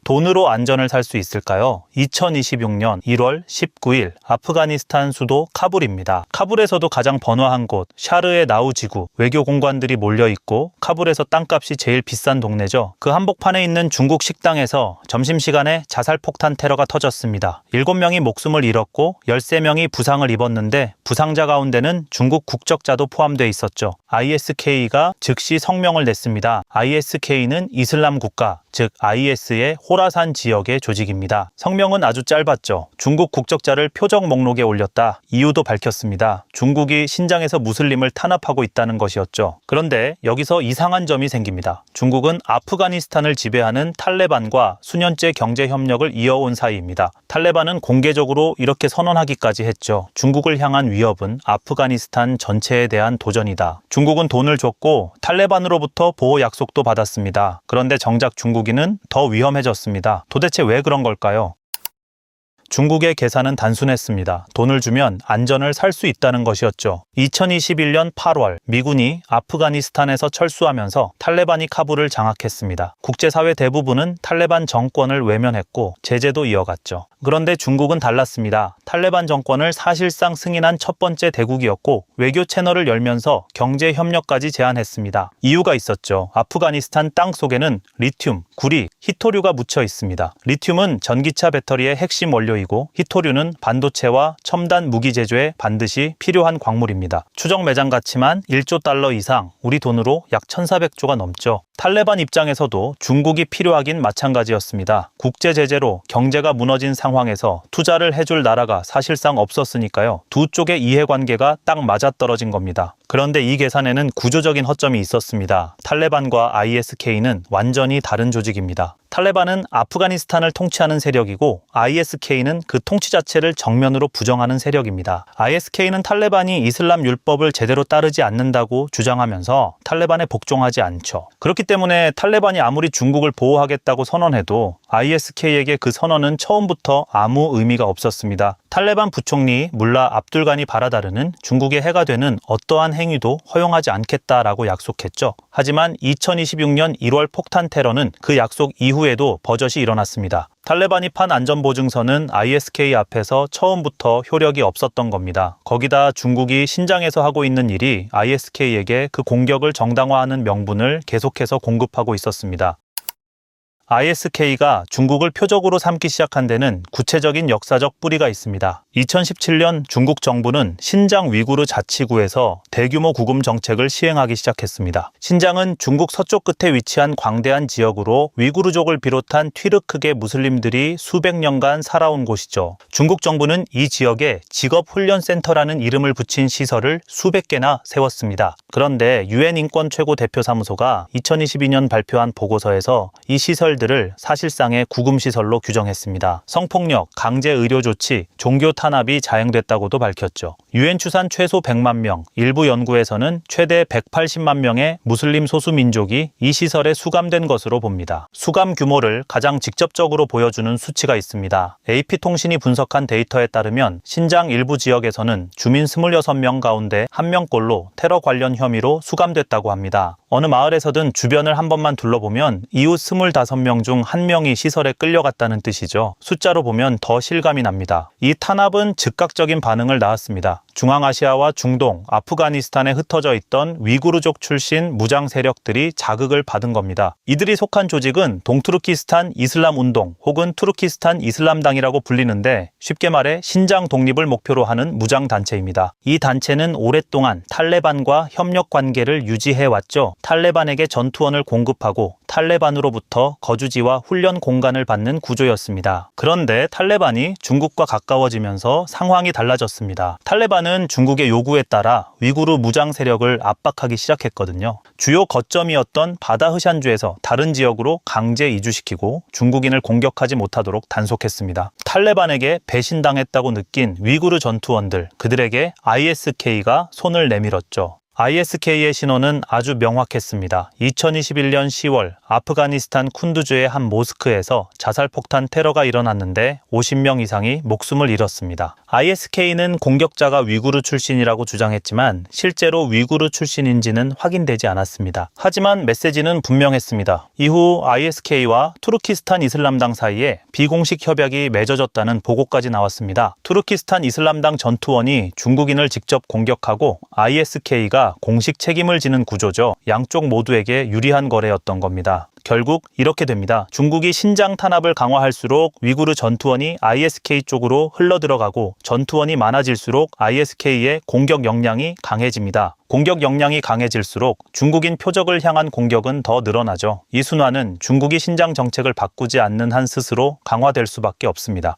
돈으로 안전을 살 수 있을까요? 2026년 1월 19일 아프가니스탄 수도 카불입니다. 카불에서도 가장 번화한 곳 샤르의 나우 지구, 외교 공관들이 몰려있고 카불에서 땅값이 제일 비싼 동네죠. 그 한복판에 있는 중국 식당에서 점심시간에 자살폭탄 테러가 터졌습니다. 7명이 목숨을 잃었고 13명이 부상을 입었는데 부상자 가운데는 중국 국적자도 포함되어 있었죠. ISK가 즉시 성명을 냈습니다. ISK는 이슬람 국가, 즉 IS의 호라산 지역의 조직입니다. 성명은 아주 짧았죠. 중국 국적자를 표적 목록에 올렸다. 이유도 밝혔습니다. 중국이 신장에서 무슬림을 탄압하고 있다는 것이었죠. 그런데 여기서 이상한 점이 생깁니다. 중국은 아프가니스탄을 지배하는 탈레반과 수년째 경제 협력을 이어온 사이입니다. 탈레반은 공개적으로 이렇게 선언하기까지 했죠. 중국을 향한 위협은 아프가니스탄 전체에 대한 도전이다. 중국은 돈을 줬고 탈레반으로부터 보호 약속도 받았습니다. 그런데 정작 중국인은 더 위험해졌습니다. 도대체 왜 그런 걸까요? 중국의 계산은 단순했습니다. 돈을 주면 안전을 살 수 있다는 것이었죠. 2021년 8월 미군이 아프가니스탄에서 철수하면서 탈레반이 카불을 장악했습니다. 국제사회 대부분은 탈레반 정권을 외면했고 제재도 이어갔죠. 그런데 중국은 달랐습니다. 탈레반 정권을 사실상 승인한 첫 번째 대국이었고 외교 채널을 열면서 경제 협력까지 제안했습니다. 이유가 있었죠. 아프가니스탄 땅 속에는 리튬, 구리, 히토류가 묻혀 있습니다. 리튬은 전기차 배터리의 핵심 원료이고 히토류는 반도체와 첨단 무기 제조에 반드시 필요한 광물입니다. 추정 매장 가치만 1조 달러 이상, 우리 돈으로 약 1,400조가 넘죠. 탈레반 입장에서도 중국이 필요하긴 마찬가지였습니다. 국제 제재로 경제가 무너진 상황에서 투자를 해줄 나라가 사실상 없었으니까요. 두 쪽의 이해관계가 딱 맞아떨어진 겁니다. 그런데 이 계산에는 구조적인 허점이 있었습니다. 탈레반과 ISK는 완전히 다른 조직입니다. 탈레반은 아프가니스탄을 통치하는 세력이고 ISK는 그 통치 자체를 정면으로 부정하는 세력입니다. ISK는 탈레반이 이슬람 율법을 제대로 따르지 않는다고 주장하면서 탈레반에 복종하지 않죠. 그렇기 때문에 탈레반이 아무리 중국을 보호하겠다고 선언해도 ISK에게 그 선언은 처음부터 아무 의미가 없었습니다. 탈레반 부총리 물라 압둘가니 바라다르는 중국의 해가 되는 어떠한 행위도 허용하지 않겠다라고 약속했죠. 하지만 2026년 1월 폭탄 테러는 그 약속 이후에도 버젓이 일어났습니다. 탈레반이 판 안전보증서는 ISK 앞에서 처음부터 효력이 없었던 겁니다. 거기다 중국이 신장에서 하고 있는 일이 ISK에게 그 공격을 정당화하는 명분을 계속해서 공급하고 있었습니다. ISK가 중국을 표적으로 삼기 시작한 데는 구체적인 역사적 뿌리가 있습니다. 2017년 중국 정부는 신장 위구르 자치구에서 대규모 구금 정책을 시행하기 시작했습니다. 신장은 중국 서쪽 끝에 위치한 광대한 지역으로 위구르족을 비롯한 튀르크계 무슬림들이 수백 년간 살아온 곳이죠. 중국 정부는 이 지역에 직업훈련센터라는 이름을 붙인 시설을 수백 개나 세웠습니다. 그런데 유엔 인권 최고 대표 사무소가 2022년 발표한 보고서에서 이 시설들을 사실상의 구금시설로 규정했습니다. 성폭력, 강제 의료 조치, 종교 탄압이 자행됐다고도 밝혔죠. 유엔 추산 최소 100만 명, 일부 연구에서는 최대 180만 명의 무슬림 소수민족이 이 시설에 수감된 것으로 봅니다. 수감 규모를 가장 직접적으로 보여주는 수치가 있습니다. AP통신이 분석한 데이터에 따르면 신장 일부 지역에서는 주민 26명 가운데 1명꼴로 테러 관련 혐의로 수감됐다고 합니다. 어느 마을에서든 주변을 한 번만 둘러보면 이웃 25명 중 1명이 시설에 끌려갔다는 뜻이죠. 숫자로 보면 더 실감이 납니다. 이 탄압은 즉각적인 반응을 낳았습니다. 중앙아시아와 중동, 아프가니스탄에 흩어져 있던 위구르족 출신 무장 세력들이 자극을 받은 겁니다. 이들이 속한 조직은 동투르키스탄 이슬람 운동 혹은 투르키스탄 이슬람당이라고 불리는데 쉽게 말해 신장 독립을 목표로 하는 무장 단체입니다. 이 단체는 오랫동안 탈레반과 협력 관계를 유지해왔죠. 탈레반에게 전투원을 공급하고 탈레반으로부터 거주지와 훈련 공간을 받는 구조였습니다. 그런데 탈레반이 중국과 가까워지면서 상황이 달라졌습니다. 탈레반은 중국의 요구에 따라 위구르 무장 세력을 압박하기 시작했거든요. 주요 거점이었던 바다흐샨주에서 다른 지역으로 강제 이주시키고 중국인을 공격하지 못하도록 단속했습니다. 탈레반에게 배신당했다고 느낀 위구르 전투원들, 그들에게 ISK가 손을 내밀었죠. ISK의 신호는 아주 명확했습니다. 2021년 10월 아프가니스탄 쿤두주의 한 모스크에서 자살폭탄 테러가 일어났는데 50명 이상이 목숨을 잃었습니다. ISK는 공격자가 위구르 출신이라고 주장했지만 실제로 위구르 출신인지는 확인되지 않았습니다. 하지만 메시지는 분명했습니다. 이후 ISK와 투르키스탄 이슬람당 사이에 비공식 협약이 맺어졌다는 보고까지 나왔습니다. 투르키스탄 이슬람당 전투원이 중국인을 직접 공격하고 ISK가 공식 책임을 지는 구조죠. 양쪽 모두에게 유리한 거래였던 겁니다. 결국 이렇게 됩니다. 중국이 신장 탄압을 강화할수록 위구르 전투원이 ISK 쪽으로 흘러들어가고 전투원이 많아질수록 ISK의 공격 역량이 강해집니다. 공격 역량이 강해질수록 중국인 표적을 향한 공격은 더 늘어나죠. 이 순환은 중국이 신장 정책을 바꾸지 않는 한 스스로 강화될 수밖에 없습니다.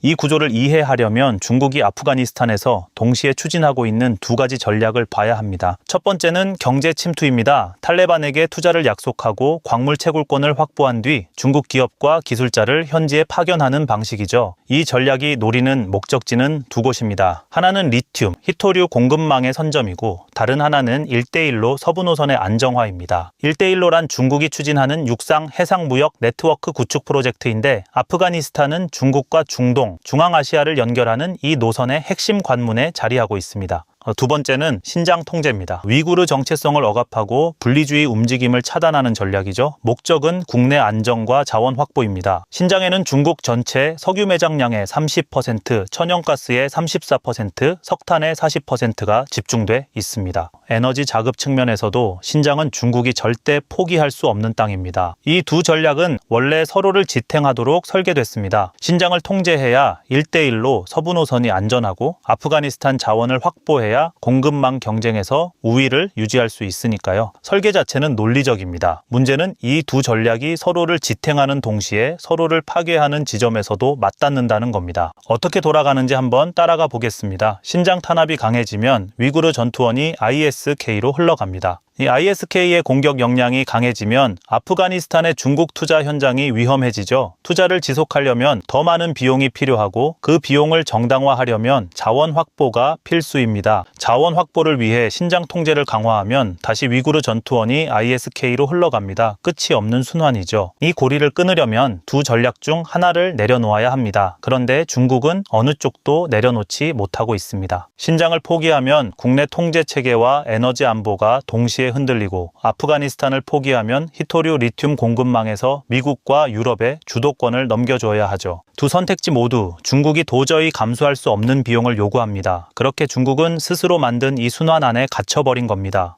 이 구조를 이해하려면 중국이 아프가니스탄에서 동시에 추진하고 있는 두 가지 전략을 봐야 합니다. 첫 번째는 경제 침투입니다. 탈레반에게 투자를 약속하고 광물 채굴권을 확보한 뒤 중국 기업과 기술자를 현지에 파견하는 방식이죠. 이 전략이 노리는 목적지는 두 곳입니다. 하나는 리튬, 히토류 공급망의 선점이고 다른 하나는 1대1로 서부 노선의 안정화입니다. 1대1로란 중국이 추진하는 육상 해상 무역 네트워크 구축 프로젝트인데 아프가니스탄은 중국과 중동, 중앙아시아를 연결하는 이 노선의 핵심 관문에 자리하고 있습니다. 두 번째는 신장 통제입니다. 위구르 정체성을 억압하고 분리주의 움직임을 차단하는 전략이죠. 목적은 국내 안정과 자원 확보입니다. 신장에는 중국 전체 석유 매장량의 30%, 천연가스의 34%, 석탄의 40%가 집중돼 있습니다. 에너지 자급 측면에서도 신장은 중국이 절대 포기할 수 없는 땅입니다. 이 두 전략은 원래 서로를 지탱하도록 설계됐습니다. 신장을 통제해야 1대1로 서부 노선이 안전하고 아프가니스탄 자원을 확보해야 공급망 경쟁에서 우위를 유지할 수 있으니까요. 설계 자체는 논리적입니다. 문제는 이 두 전략이 서로를 지탱하는 동시에 서로를 파괴하는 지점에서도 맞닿는다는 겁니다. 어떻게 돌아가는지 한번 따라가 보겠습니다. 신장 탄압이 강해지면 위구르 전투원이 ISK로 흘러갑니다. 이 ISK의 공격 역량이 강해지면 아프가니스탄의 중국 투자 현장이 위험해지죠. 투자를 지속하려면 더 많은 비용이 필요하고 그 비용을 정당화하려면 자원 확보가 필수입니다. 자원 확보를 위해 신장 통제를 강화하면 다시 위구르 전투원이 ISK로 흘러갑니다. 끝이 없는 순환이죠. 이 고리를 끊으려면 두 전략 중 하나를 내려놓아야 합니다. 그런데 중국은 어느 쪽도 내려놓지 못하고 있습니다. 신장을 포기하면 국내 통제 체계와 에너지 안보가 동시에 흔들리고 아프가니스탄을 포기하면 히토류 리튬 공급망에서 미국과 유럽에 주도권을 넘겨줘야 하죠. 두 선택지 모두 중국이 도저히 감수할 수 없는 비용을 요구합니다. 그렇게 중국은 스스로 만든 이 순환 안에 갇혀버린 겁니다.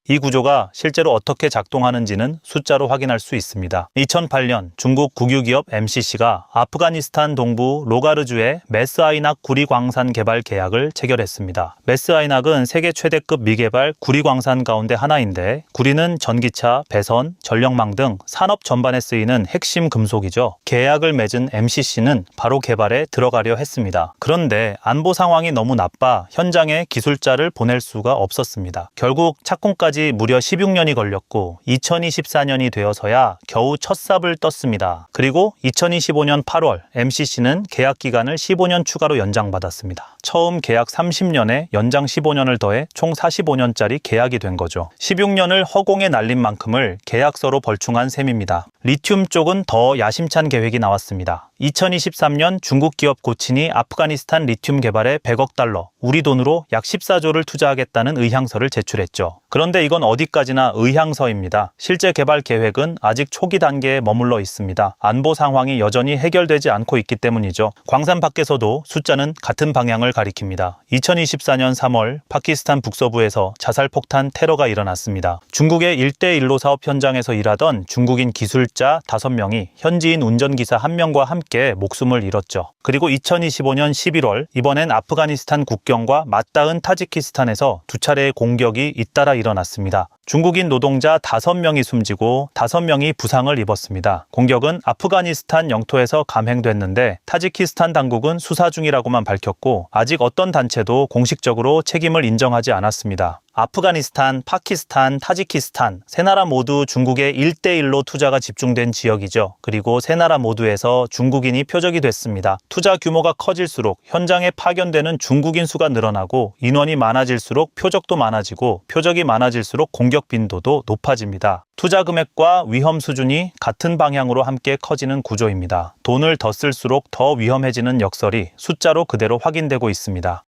이 구조가 실제로 어떻게 작동하는지는 숫자로 확인할 수 있습니다. 2008년 중국 국유기업 MCC가 아프가니스탄 동부 로가르주의 메스아이낙 구리광산 개발 계약을 체결했습니다. 메스아이낙은 세계 최대급 미개발 구리광산 가운데 하나인데 구리는 전기차, 배선, 전력망 등 산업 전반에 쓰이는 핵심 금속이죠. 계약을 맺은 MCC는 바로 개발에 들어가려 했습니다. 그런데 안보 상황이 너무 나빠 현장에 기술자를 보낼 수가 없었습니다. 결국 착공까지 무려 16년이 걸렸고 2024년이 되어서야 겨우 첫 삽을 떴습니다. 그리고 2025년 8월 MCC는 계약 기간을 15년 추가로 연장받았습니다. 처음 계약 30년에 연장 15년을 더해 총 45년짜리 계약이 된 거죠. 16년을 허공에 날린 만큼을 계약서로 벌충한 셈입니다. 리튬 쪽은 더 야심찬 계획이 나왔습니다. 2023년 중국 기업 고친이 아프가니스탄 리튬 개발에 100억 달러, 우리 돈으로 약 14조를 투자하겠다는 의향서를 제출했죠. 그런데 이건 어디까지나 의향서입니다. 실제 개발 계획은 아직 초기 단계에 머물러 있습니다. 안보 상황이 여전히 해결되지 않고 있기 때문이죠. 광산 밖에서도 숫자는 같은 방향을 가리킵니다. 2024년 3월 파키스탄 북서부에서 자살폭탄 테러가 일어났습니다. 중국의 1대1로 사업 현장에서 일하던 중국인 기술자 5명이 현지인 운전기사 1명과 함께 목숨을 잃었죠. 그리고 2025년 11월 이번엔 아프가니스탄 국경과 맞닿은 타지키스탄에서 두 차례의 공격이 잇따라 일어났습니다. 중국인 노동자 5명이 숨지고 5명이 부상을 입었습니다. 공격은 아프가니스탄 영토에서 감행됐는데 타지키스탄 당국은 수사 중이라고만 밝혔고 아직 어떤 단체도 공식적으로 책임을 인정하지 않았습니다. 아프가니스탄, 파키스탄, 타지키스탄 세 나라 모두 중국의 1대1로 투자가 집중된 지역이죠. 그리고 세 나라 모두에서 중국인이 표적이 됐습니다. 투자 규모가 커질수록 현장에 파견되는 중국인 수가 늘어나고 인원이 많아질수록 표적도 많아지고 표적이 많아질수록 공격 빈도도 높아집니다. 투자 금액과 위험 수준이 같은 방향으로 함께 커지는 구조입니다. 돈을 더 쓸수록 더 위험해지는 역설이 숫자로 그대로 확인되고 있습니다.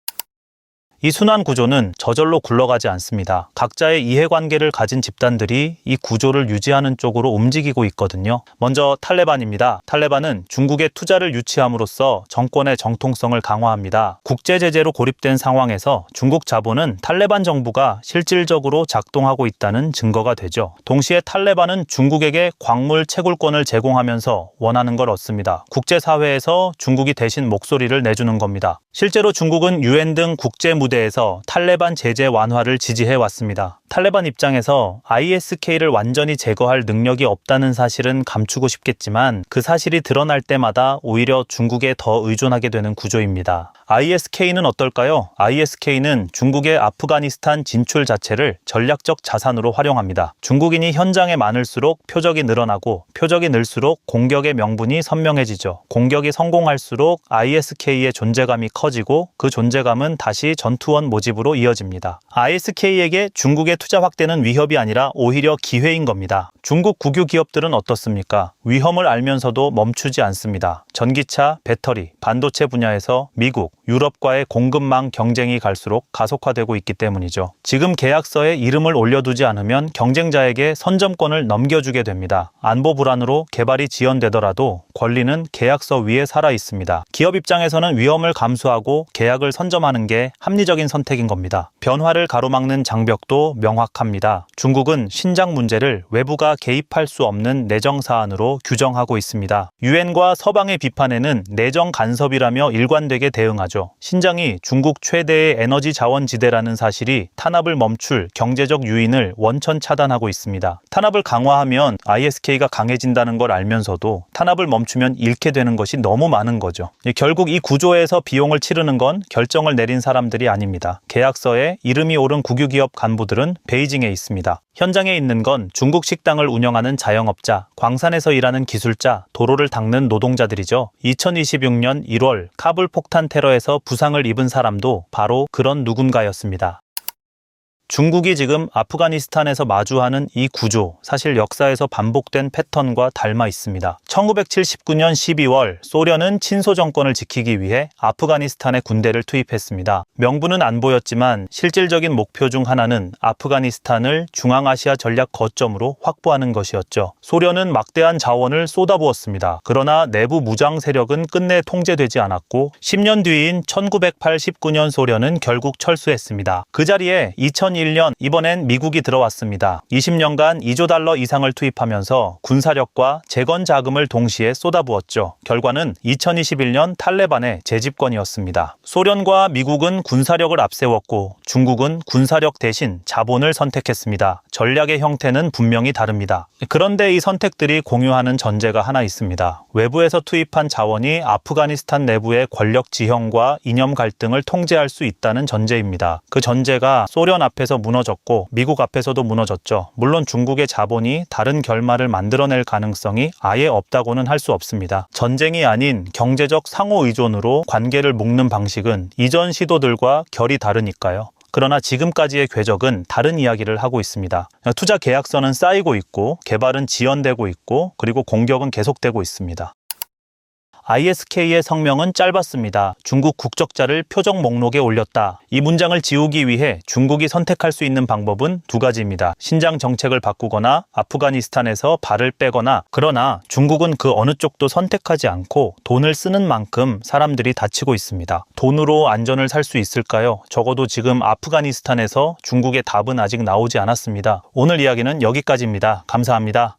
이 순환 구조는 저절로 굴러가지 않습니다. 각자의 이해관계를 가진 집단들이 이 구조를 유지하는 쪽으로 움직이고 있거든요. 먼저 탈레반입니다. 탈레반은 중국의 투자를 유치함으로써 정권의 정통성을 강화합니다. 국제제재로 고립된 상황에서 중국 자본은 탈레반 정부가 실질적으로 작동하고 있다는 증거가 되죠. 동시에 탈레반은 중국에게 광물 채굴권을 제공하면서 원하는 걸 얻습니다. 국제사회에서 중국이 대신 목소리를 내주는 겁니다. 실제로 중국은 UN 등 국제 무대에서 탈레반 제재 완화를 지지해 왔습니다. 탈레반 입장에서 ISK를 완전히 제거할 능력이 없다는 사실은 감추고 싶겠지만 그 사실이 드러날 때마다 오히려 중국에 더 의존하게 되는 구조입니다. ISK는 어떨까요? ISK는 중국의 아프가니스탄 진출 자체를 전략적 자산으로 활용합니다. 중국인이 현장에 많을수록 표적이 늘어나고 표적이 늘수록 공격의 명분이 선명해지죠. 공격이 성공할수록 ISK의 존재감이 커지고 그 존재감은 다시 전투원 모집으로 이어집니다. ISK에게 중국의 투자 확대는 위협이 아니라 오히려 기회인 겁니다. 중국 국유 기업들은 어떻습니까? 위험을 알면서도 멈추지 않습니다. 전기차, 배터리, 반도체 분야에서 미국, 유럽과의 공급망 경쟁이 갈수록 가속화되고 있기 때문이죠. 지금 계약서에 이름을 올려두지 않으면 경쟁자에게 선점권을 넘겨주게 됩니다. 안보 불안으로 개발이 지연되더라도 권리는 계약서 위에 살아 있습니다. 기업 입장에서는 위험을 감수하고 계약을 선점하는 게 합리적인 선택인 겁니다. 변화를 가로막는 장벽도 명확합니다. 중국은 신장 문제를 외부가 개입할 수 없는 내정 사안으로 규정하고 있습니다. 유엔과 서방의 비판에는 내정 간섭이라며 일관되게 대응하죠. 신장이 중국 최대의 에너지 자원지대라는 사실이 탄압을 멈출 경제적 유인을 원천 차단하고 있습니다. 탄압을 강화하면 ISK가 강해진다는 걸 알면서도 탄압을 멈추면 잃게 되는 것이 너무 많은 거죠. 결국 이 구조에서 비용을 치르는 건 결정을 내린 사람들이 아닙니다. 계약서에 이름이 오른 국유기업 간부들은 베이징에 있습니다. 현장에 있는 건 중국 식당을 운영하는 자영업자, 광산에서 일하는 기술자, 도로를 닦는 노동자들이죠. 2026년 1월 카불 폭탄 테러에서 부상을 입은 사람도 바로 그런 누군가였습니다. 중국이 지금 아프가니스탄에서 마주하는 이 구조, 사실 역사에서 반복된 패턴과 닮아 있습니다. 1979년 12월 소련은 친소 정권을 지키기 위해 아프가니스탄에 군대를 투입했습니다. 명분은 안 보였지만 실질적인 목표 중 하나는 아프가니스탄을 중앙아시아 전략 거점으로 확보하는 것이었죠. 소련은 막대한 자원을 쏟아부었습니다. 그러나 내부 무장 세력은 끝내 통제되지 않았고 10년 뒤인 1989년 소련은 결국 철수했습니다. 그 자리에 2001년 이번엔 미국이 들어왔습니다. 20년간 2조 달러 이상을 투입하면서 군사력과 재건 자금을 동시에 쏟아부었죠. 결과는 2021년 탈레반의 재집권이었습니다. 소련과 미국은 군사력을 앞세웠고 중국은 군사력 대신 자본을 선택했습니다. 전략의 형태는 분명히 다릅니다. 그런데 이 선택들이 공유하는 전제가 하나 있습니다. 외부에서 투입한 자원이 아프가니스탄 내부의 권력 지형과 이념 갈등을 통제할 수 있다는 전제입니다. 그 전제가 소련 앞에서 무너졌고 미국 앞에서도 무너졌죠. 물론 중국의 자본이 다른 결말을 만들어낼 가능성이 아예 없다고는 할 수 없습니다. 전쟁이 아닌 경제적 상호 의존으로 관계를 묶는 방식은 이전 시도들과 결이 다르니까요. 그러나 지금까지의 궤적은 다른 이야기를 하고 있습니다. 투자 계약서는 쌓이고 있고 개발은 지연되고 있고 그리고 공격은 계속되고 있습니다. ISK의 성명은 짧았습니다. 중국 국적자를 표적 목록에 올렸다. 이 문장을 지우기 위해 중국이 선택할 수 있는 방법은 두 가지입니다. 신장 정책을 바꾸거나 아프가니스탄에서 발을 빼거나, 그러나 중국은 그 어느 쪽도 선택하지 않고 돈을 쓰는 만큼 사람들이 다치고 있습니다. 돈으로 안전을 살 수 있을까요? 적어도 지금 아프가니스탄에서 중국의 답은 아직 나오지 않았습니다. 오늘 이야기는 여기까지입니다. 감사합니다.